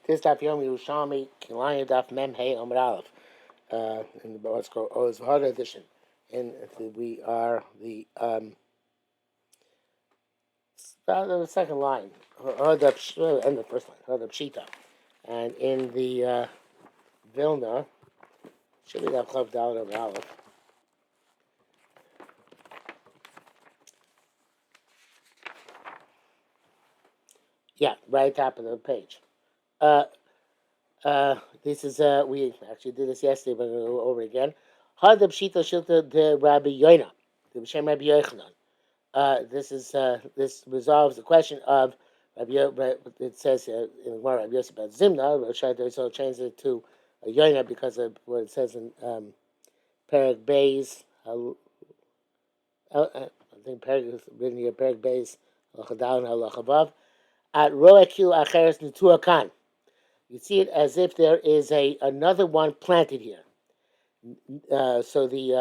This daf Yom Yerushalmi Kilayim daf Mem Hey Amud Aleph. In what's called Oz V'Hada edition, and we are the second line, and the first line, Hada Pshita, and in the Vilna should be daf Chav Daled Amud Aleph. Yeah, right top of the page. This is we actually did this yesterday, but I'm going to go over again. Hada Pshita Shilta de Rabbi Yoina, the B'Shem Rabbi Yochanan. This resolves the question of Rabbi. It says in the Gemara Rabbi Yosef about Zimna. Rosh so changes it to a Yoina because of what it says in Perek Beis. I think Perek is written here. Perek Beis Halachadown Halachavav at Roekil Acheres Nitua Kan. You see it as if there is another one planted here. You see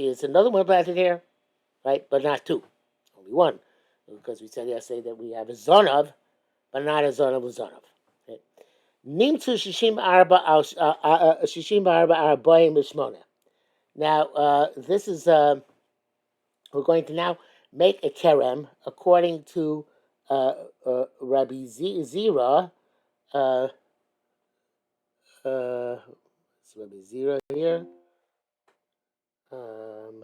it's another one planted here, right? But not two, only one, because we said yesterday that we have a zonav, but not a zonav with zonav. Nimtzu shishim arba arbaim mishmona. Now this is we're going to now make a kerem according to Rabbi Zira. It's Rabbi Zira here. No,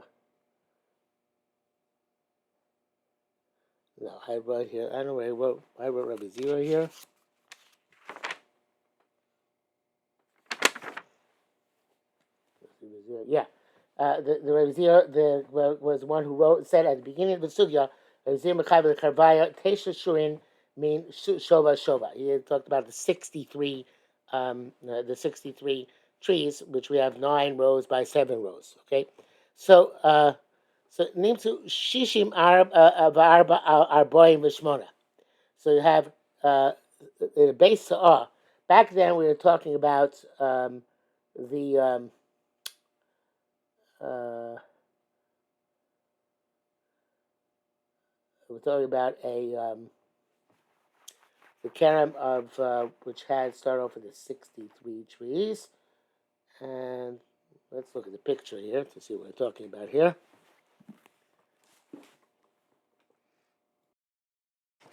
I wrote here. I don't know where I wrote Rabbi Zira here. Yeah, the Rabbi Zira was the one who said at the beginning of the sugya, Rabbi Zira Mechai the Karvaya Tesha Shurin mean Shova. He had talked about the 63 trees, which we have 9 rows by 7 rows. Okay, so Nimtzu Shishim Arba Arboim Vishmona. So you have in a base Sa'ah. Back then we were talking about we're talking about the kerem of which had started off with the 63 trees, and let's look at the picture here to see what we're talking about here.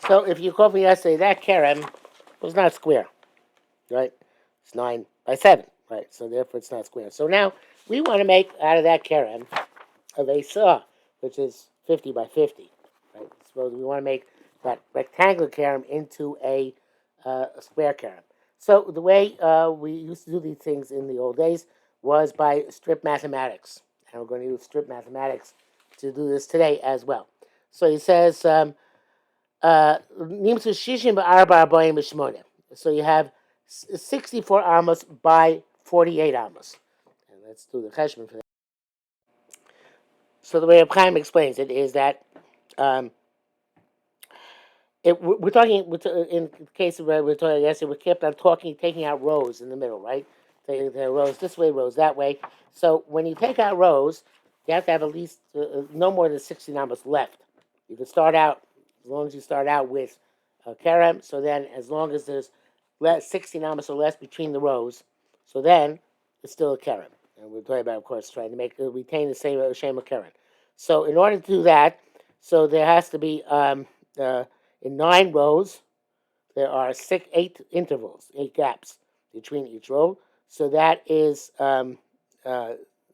So if you called me yesterday, that kerem was not square, right? It's 9 by 7, right? So therefore it's not square. So now we want to make out of that kerem of a saw, which is 50 by 50, right? Suppose we want to make that rectangular kerem into a square kerem. So the way we used to do these things in the old days was by strip mathematics, and we're going to use strip mathematics to do this today as well. So he says, so you have 64 amos by 48 amos. And let's do the cheshbon for that. So the way Reb Chaim explains it is that we're talking in the case of we're talking yesterday. We kept on taking out rows in the middle, right? Taking rows this way, rows that way. So when you take out rows, you have to have at least no more than 60 amos left. You can start out as long as you start out with kerem. So then, as long as there's 60 amos or less between the rows, so then it's still a kerem. And we're talking about, of course, trying to retain the same shema kerem. So in order to do that, so there has to be in 9 rows, there are 8 intervals, 8 gaps between each row. So that is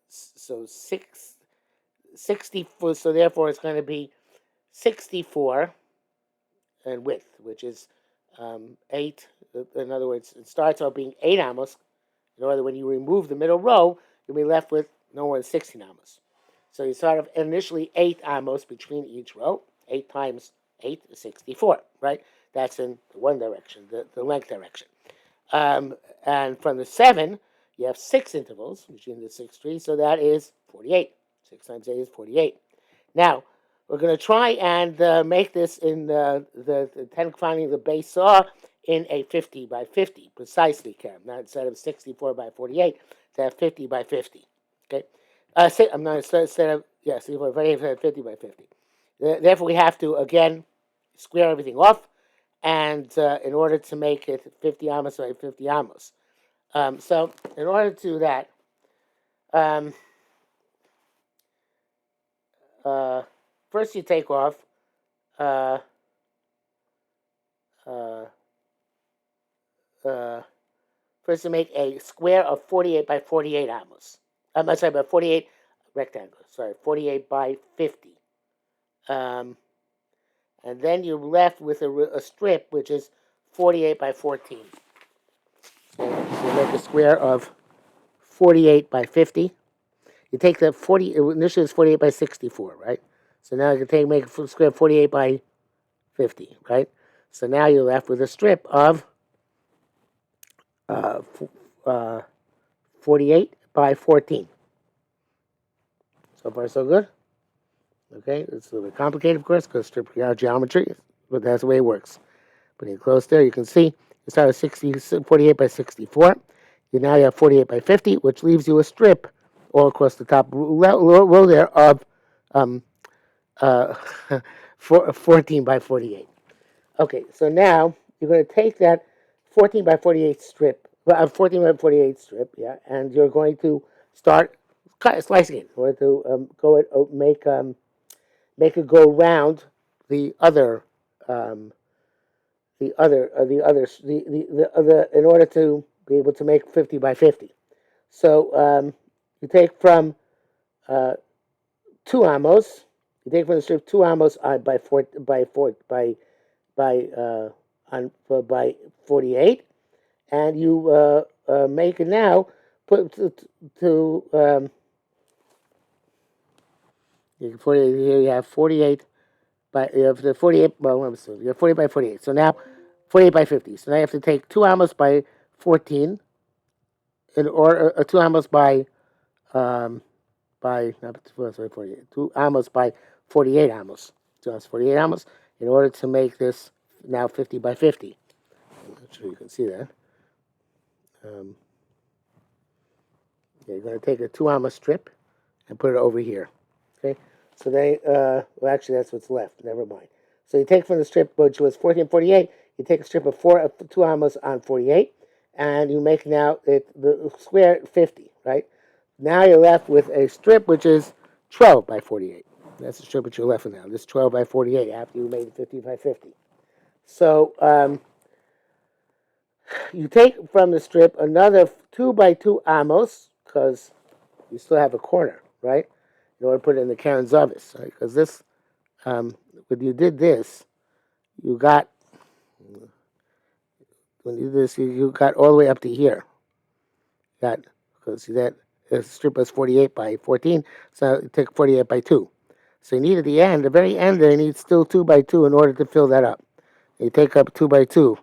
64. So therefore, it's going to be 64 in width, which is 8. In other words, it starts out being 8 amos. In other words, when you remove the middle row, you'll be left with no more than 16 amos. So you start off initially 8 amos between each row. 8 times 8 is 64, right? That's in the one direction, the length direction. And from the 7, you have 6 intervals between the 6 trees, so that is 48. 6 times 8 is 48. Now, we're going to try and make this in the finding the base saw in a 50 by 50, precisely, Karen. Now, instead of 64 by 48, to have 50 by 50. Okay? I'm not instead of 64 by 50 by 50. Therefore, we have to again square everything off, and in order to make it 50 amos by 50 amos. So in order to do that, um, first you take off uh, uh, uh, first you make a square of 48 by 48 amos. I'm sorry, by 48 rectangle. Sorry, 48 by 50. And then you're left with a strip which is 48 by 14. So you make a square of 48 by 50. You take the 40, initially it's 48 by 64, right? So now you can make a square 48 by 50, right? So now you're left with a strip of uh, uh, 48 by 14. So far, so good. Okay, it's a little bit complicated, of course, because strip geometry, but that's the way it works. Putting it close there, you can see you start with 48 by 64. Now you have 48 by 50, which leaves you a strip all across the top row there of um, uh, 14 by 48. Okay, so now you're going to take that 14 by 48 strip, 14 by 48 strip, yeah, and you're going to start slicing it. You're going to make it go round the other the other in order to be able to make 50 by 50. So you take from 2 amos. You take from the strip 2 amos by 48, and you make it now put to here you have 48 by you have the 48. Well, let me see. You have 48 by 48. So now 48 by 50. So now you have to take 2 amos by 14, or 2 amos um, by not 48, 2 amos by 48 amos. 2 amos 48 amos in order to make this now 50 by 50. I'm not sure you can see that. You're going to take a 2 amos strip and put it over here. Okay, so well, actually that's what's left. Never mind. So you take from the strip which was 14 48. You take a strip of 2 amos on 48, and you make now the square 50. Right. Now you're left with a strip which is 12 by 48. That's the strip that you're left with now. This 12 by 48 after you made it 50 by 50. So you take from the strip another 2 by 2 amos because you still have a corner, right? In order to put it in the Karen Zavis, right? Because this, when you did this, you got you got all the way up to here. Got because that the strip was 48 by 14, so you take 48 by 2. So you need at the end, the very end there, you need still 2 by 2 in order to fill that up. You take up 2 by 2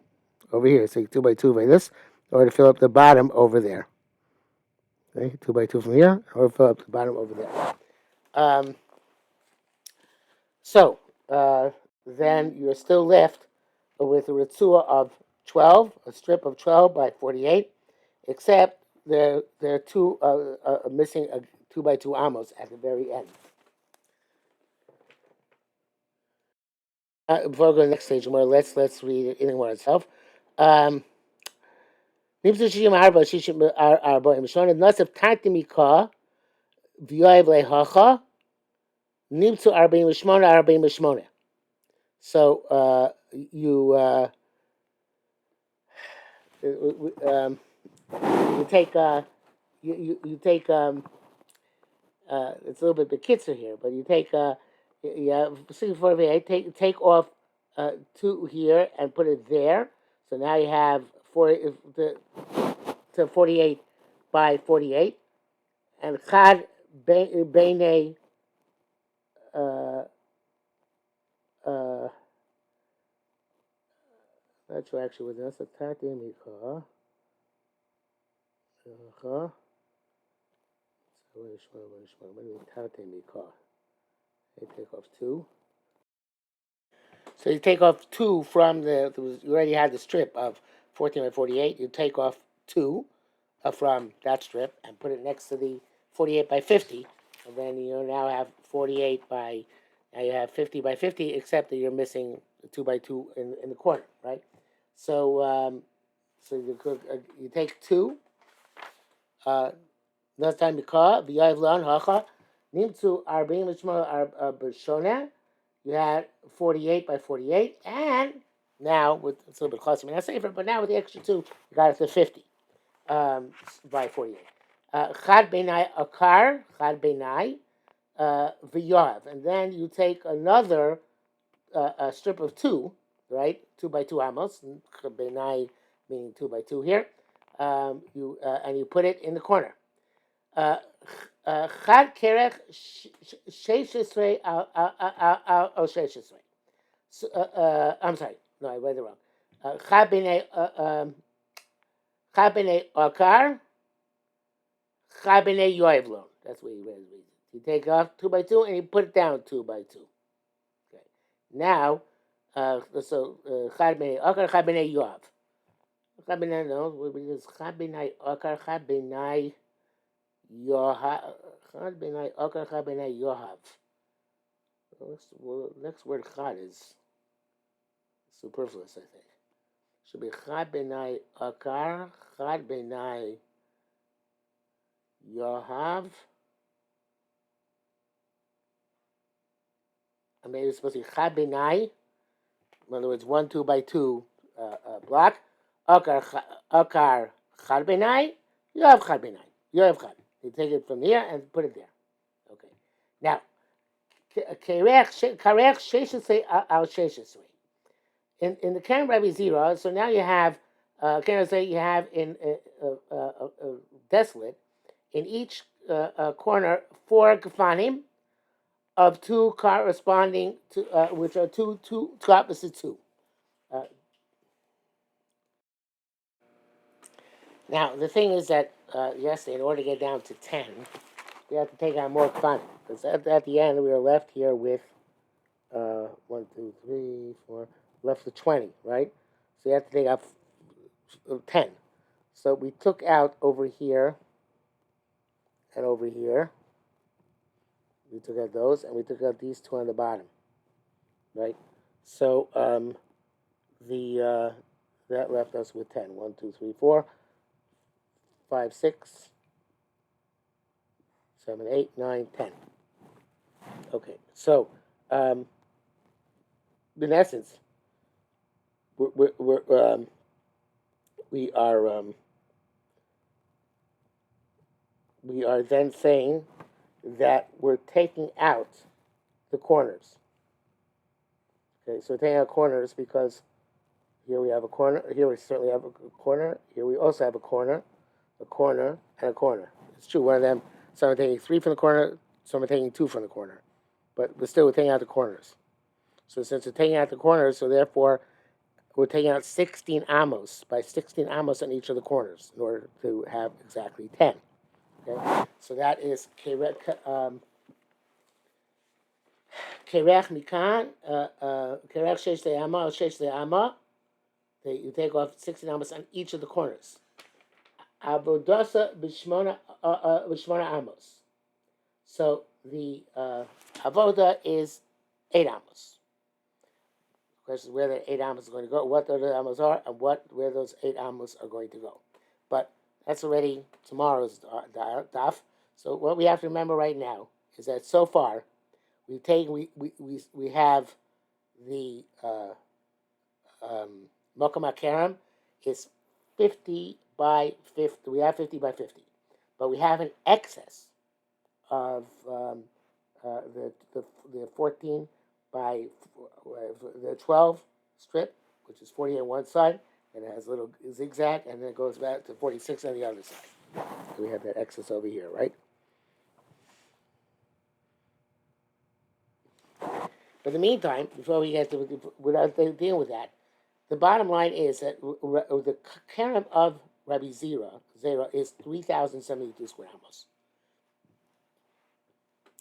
over here, so 2 by 2 by this, in order to fill up the bottom over there. Okay, 2 by 2 from here, in order to fill up the bottom over there. So then you're still left with a ritzua of 12, a strip of 12 by 48, except there are two missing a 2 by 2 amos at the very end. Before I go to the next stage, more let's read it in more itself. Nimtzu shishim arba shishim arba imshona nasef tartimika v'yoyev lehacha nimtzu arba'im v'shmona. So you take you take it's a little bit bekitzer here, but you take take off 2 here and put it there. So now you have 48 by 48, and chad bene not sure actually what that's a tatimika. They take off 2. So you take off 2 from you already had the strip of 14 by 48. You take off 2 from that strip and put it next to the 48 by 50. And then you now have 48 by, now you have 50 by 50, except that you're missing 2 by 2 in the corner, right? So so you take 2. Last time Mikah, V'yav Lan Hacha, Nimtzu Arbim Mishma B'Shona. You had 48 by 48, and now with it's a little bit closer. I mean, that's safer, but now with the extra 2, you got it to 50 by 48. Chad Benai Akar, Chad Benai V'yav, and then you take another a strip of 2, right? 2 by 2 amos, Benai meaning 2 by 2 here. You and you put it in the corner. Chad kerech sheishisrei al sheishisrei. I'm sorry, no, I read it wrong. Chad benei akar, chad benei yoivlon. That's what you read. You take off 2 by 2 and you put it down 2 by 2. Okay. Now, so chad benei akar, chad benei yoav. Chad benei no, because chad benei akar, chad benei yohav. Chad benei akar, chad benei yohav. Next word chad is superfluous, I think. Should be chad benai akar, chad benai yohav. And maybe it's supposed to be chad benai. In other words, 1 2 by 2 block. Akar chad benai. Yohav chad benai. Yohav chad. You take it from here and put it there. Okay. Now, karech sheshisrei al sheshisrei. In the Karen Rabbi Zera, so now you have, you have in desolate, in each corner 4 gefanim of 2 corresponding to, which are two opposite 2. Now, the thing is that, yes, in order to get down to 10, we have to take out more gefanim. Because at the end, we are left here with 1, 2, 3, 4, left with 20, right? So you have to take out 10. So we took out over here and over here. We took out those, and we took out these 2 on the bottom, right? So that left us with 10. 1, 2, 3, 4, 5, 6, 7, 8, 9, 10. Okay, so in essence, we are then saying that we're taking out the corners. Okay, so we're taking out corners because here we have a corner. Here we certainly have a corner. Here we also have a corner, and a corner. It's true. One of them, some are taking 3 from the corner, some are taking 2 from the corner. But we're taking out the corners. So since we're taking out the corners, so therefore we're taking out 16 amos, by 16 amos on each of the corners in order to have exactly 10. Okay? So that is kerech mikan, kerech sheish le'ama, sheish le'ama. You take off 16 amos on each of the corners. Avodasa b'shmona amos. So the avoda is 8 amos. The question is where the 8 amos are going to go, what those amos are, and where those 8 amos are going to go. But that's already tomorrow's daf. So what we have to remember right now is that so far we have the Mokum HaKerem is 50 by 50. We have 50 by 50, but we have an excess of the 14 by the 12 strip, which is 40 on one side, and it has a little zigzag, and then it goes back to 46 on the other side. So we have that excess over here, right? But in the meantime, before we get to without dealing with that, the bottom line is that the kerem of Rabbi Zera is 3,072 square amos.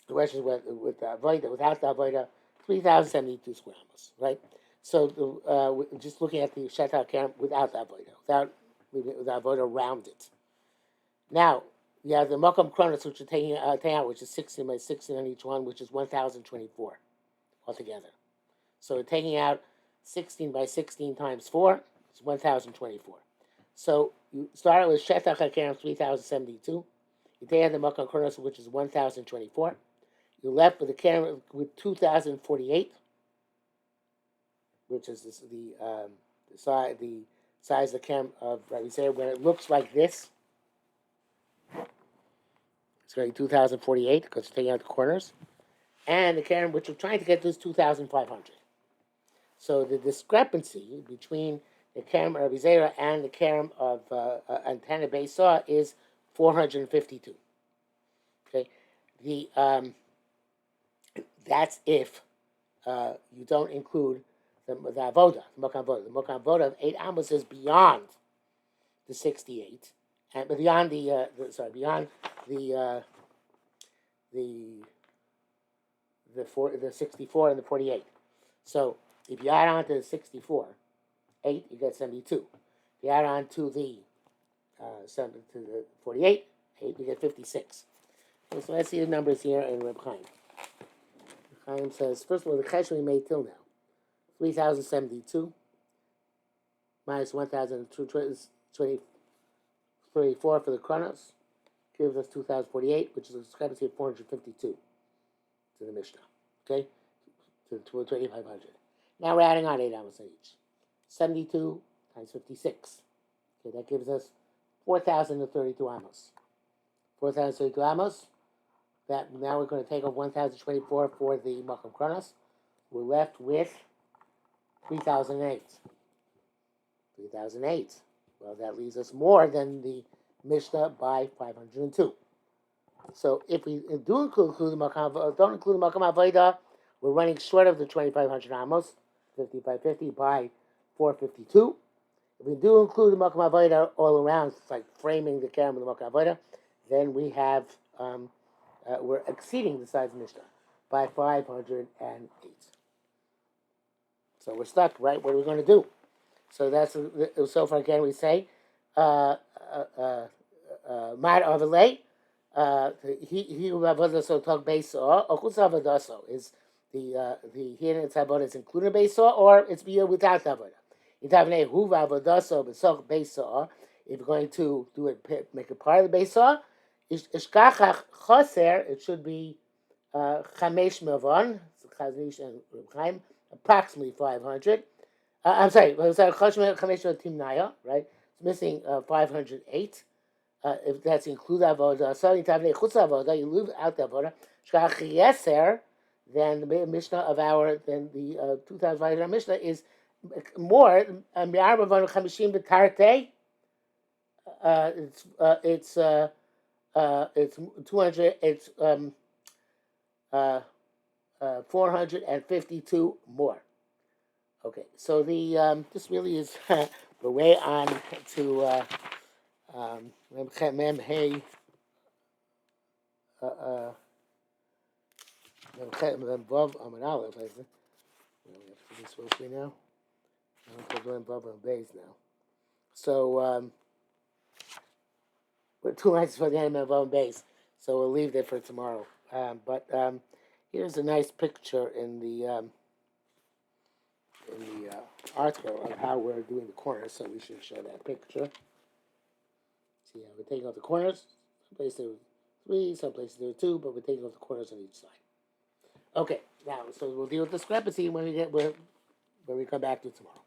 The question is with the avoda, without the avoda, 3,072 square amos, right? So just looking at the Shetal Kerem without the avoda, without avoda around it. Now, you have the Mokum Kronos, which are taking out, which is 16 by 16 on each one, which is 1,024 altogether. So we're taking out 16 by 16 times 4 is 1,024. So you started with Shetach HaKerem 3,072. You take out the Makom Kronos, which is 1,024. You left with the Kerem with 2,048, which is the size of the Kerem of, right, we say when it looks like this, it's going to be 2,048 because it's taking out the corners. And the Kerem, which we're trying to get to, is 2,500. So the discrepancy between the Kerem of Zera and the Kerem of Antenna Base Saw is 452. Okay, that's if you don't include the avoda, the Mokam Voda. The Mokam Voda of 8 amos is beyond the 68, and beyond beyond the the 64 and the 48. So if you add on to the 64, 8, you get 72. If you add on to the 48, 8, you get 56. Okay, so let's see the numbers here in Reb Chaim. Reb Chaim says, first of all, the chesed we made till now, 3,072 minus 1,034 for the Kronos gives us 2,048, which is a discrepancy of 452 to the Mishnah. Okay? To 2,500. Now we're adding on 8 amos on each. 72 times 56. Okay, that gives us 4,032 amos. 4,032 amos. That now we're going to take off 1,024 for the Makom Kronos. We're left with 3,008. 3,008. Well, that leaves us more than the Mishnah by 502. So if we don't include the Makam Avodah, we're running short of the 2,500 amos, 50 by 50 by 452. If we do include the Makam Avodah all around, it's like framing the Kerem of the Makam Avodah, then we have, we're exceeding the size of Mishnah by 508. So we're stuck, right? What are we going to do? So that's, so far again we say, Mad Avalei, he who avodaso talk beiso or chutz avodaso is the here in avodah is included beiso or it's without avodah. Itavnei hu avodaso b'soch beiso. If you're going to do it, make it part of the beiso, ishkachach choser. It should be chamesh mevon. Chaznish and Reb Chaim, approximately 500. I'm sorry, chamesh timnaya, right? It's missing 508. If that's include avodah, so you leave out the avodah. Shkach yeser, then the Mishnah of our, then the 2,500 Mishnah is more. Mi'arbav chamishim b'tarte. It's 200. It's 452 more. Okay, so the this really is the way on to. Mem Hey Mem Vav Amid Aleph. I think this is supposed to be now. I'm doing Vav and Beis now. So we're 2 nights for the end of Vav and Beis, so we'll leave that for tomorrow. But here's a nice picture in the article of how we're doing the corners. So we should show that picture. See, we're taking off the corners. Some places there were 3, some places there were 2, but we're taking off the corners on each side. Okay, now, so we'll deal with discrepancy when we come back to tomorrow.